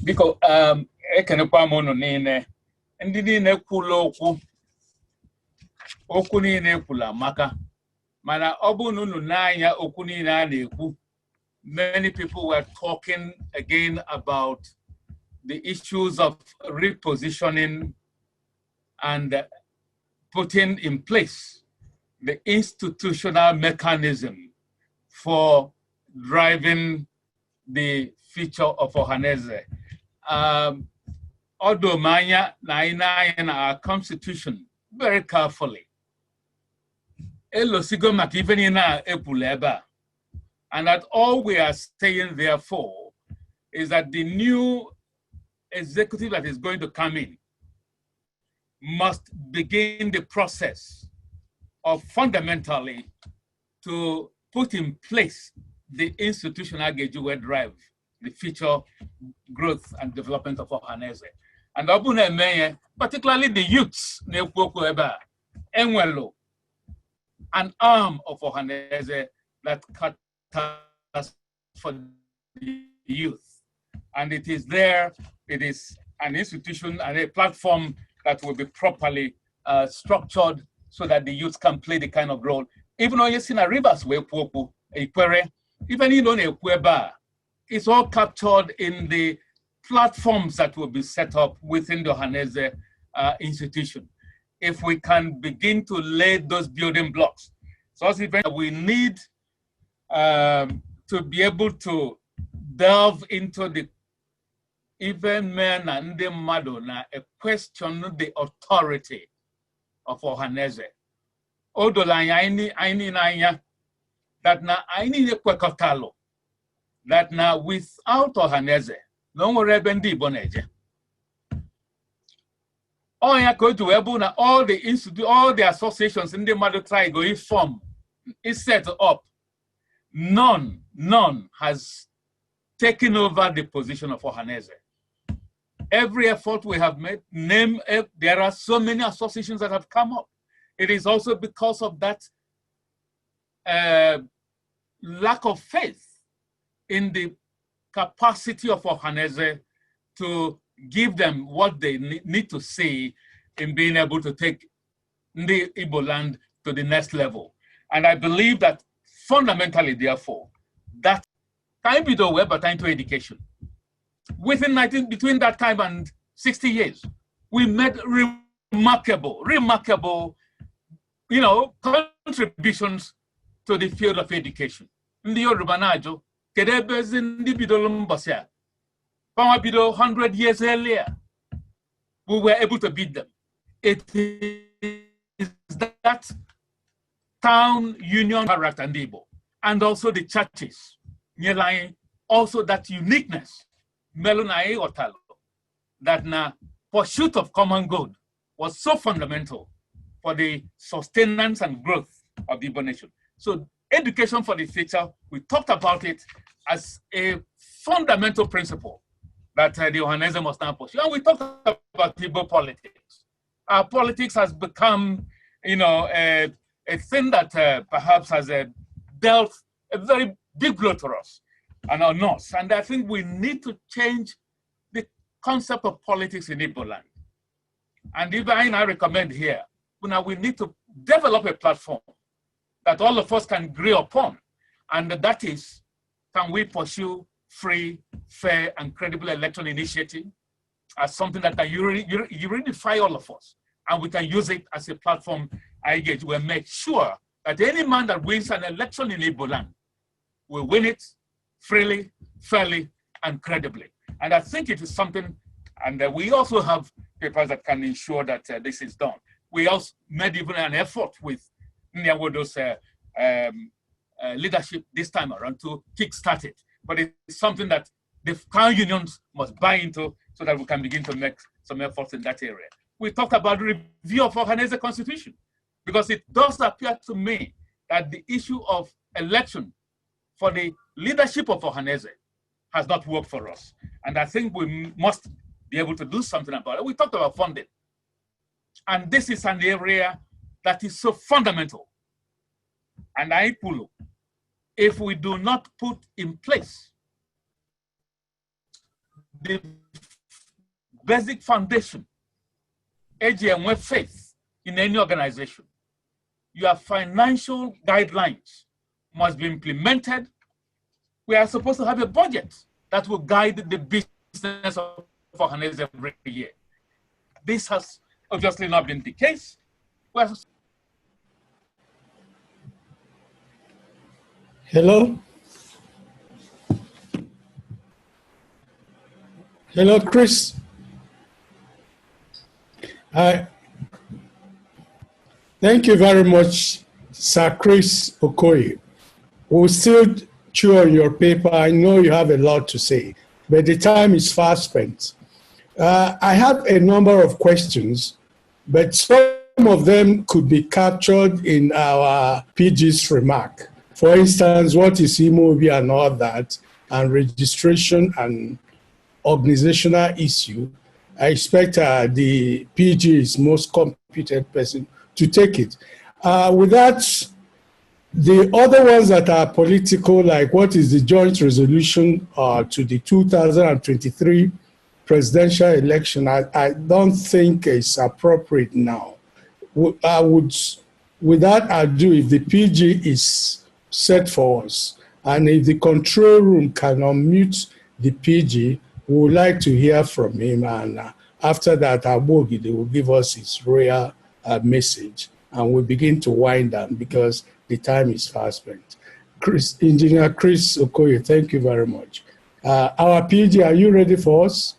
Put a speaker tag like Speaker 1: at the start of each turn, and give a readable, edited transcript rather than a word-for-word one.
Speaker 1: Because ekenekwa mono niile ndị niile kwula okwu niile kwula maka mana ọ bụ nunu n'anya okwu niile a na-ekwu. Many people were talking again about the issues of repositioning and putting in place the institutional mechanism for driving the future of Ohanaeze. Although manya na in our constitution very carefully. Elosigo even in our epuleba. And that all we are saying, therefore, is that the new executive that is going to come in must begin the process of fundamentally to put in place the institutional Gejuwe drive, the future growth and development of Ohanaeze. And particularly the youths, an arm of Ohanaeze that caters for the youth. And it is there, it is an institution and a platform that will be properly structured so that the youth can play the kind of role. Even though you see a rivers where even it's all captured in the platforms that will be set up within the Ohanaeze institution. If we can begin to lay those building blocks. So we need to be able to delve into the even men and the Madonna, a question the authority of Ohanaeze. That now I need a kwekotalo. That now without Ohanaeze, no more rebendi boneje. All the institute, all the associations in the mother tribe is formed, is set up. None has taken over the position of Ohanaeze. Every effort we have made, there are so many associations that have come up. It is also because of that lack of faith in the capacity of Ohanaeze to give them what they need to see in being able to take the Igbo land to the next level. And I believe that fundamentally, therefore, that time be the way, but time to education. Between that time and 60 years, we made remarkable, contributions to the field of education. In the Yorubanajo, Kedebes in the Bidolumbasia, 100 years earlier, we were able to beat them. It is that town union character and Igbo, and also the churches, also that uniqueness, Melunai Otalo, that na pursuit of common good was so fundamental for the sustenance and growth of the Igbo nation. So education for the future, we talked about it as a fundamental principle that the Ohanaeze must now pursue. And we talked about Igbo politics. Our politics has become, a thing that perhaps has dealt a very big blow to us and on us. And I think we need to change the concept of politics in Igbo land. And even I recommend here, we need to develop a platform that all of us can agree upon. And that is, can we pursue free, fair, and credible election initiative as something that can unify all of us. And we can use it as a platform, will make sure that any man that wins an election in Igbo land will win it freely, fairly, and credibly. And I think it is something, and we also have papers that can ensure that this is done. We also made even an effort with Nyawodo's leadership this time around to kickstart it. But it's something that the town unions must buy into so that we can begin to make some efforts in that area. We talked about the review of Ohanaeze constitution, because it does appear to me that the issue of election for the leadership of Ohanaeze has not worked for us. And I think we must be able to do something about it. We talked about funding. And this is an area that is so fundamental. And if we do not put in place the basic foundation. AGM with faith in any organization. Your financial guidelines must be implemented. We are supposed to have a budget that will guide the business of Ohanaeze every year. This has obviously not been the case.
Speaker 2: Hello? Hello, Chris. Hi. Thank you very much, Sir Chris Okoye. We'll still chew on your paper. I know you have a lot to say, but the time is fast spent. I have a number of questions, but some of them could be captured in our PG's remark. For instance, what is IMOBI and all that, and registration and organizational issue. I expect the PG is most competent person to take it. With that, the other ones that are political, like what is the joint resolution to the 2023 presidential election, I don't think it's appropriate now. With that ado, if the PG is set for us, and if the control room can unmute the PG, we would like to hear from him, and after that, Abogide will give us his royal message, and we'll begin to wind down because the time is fast spent. Engineer Chris Okoye, thank you very much. Our PG, are you ready for us?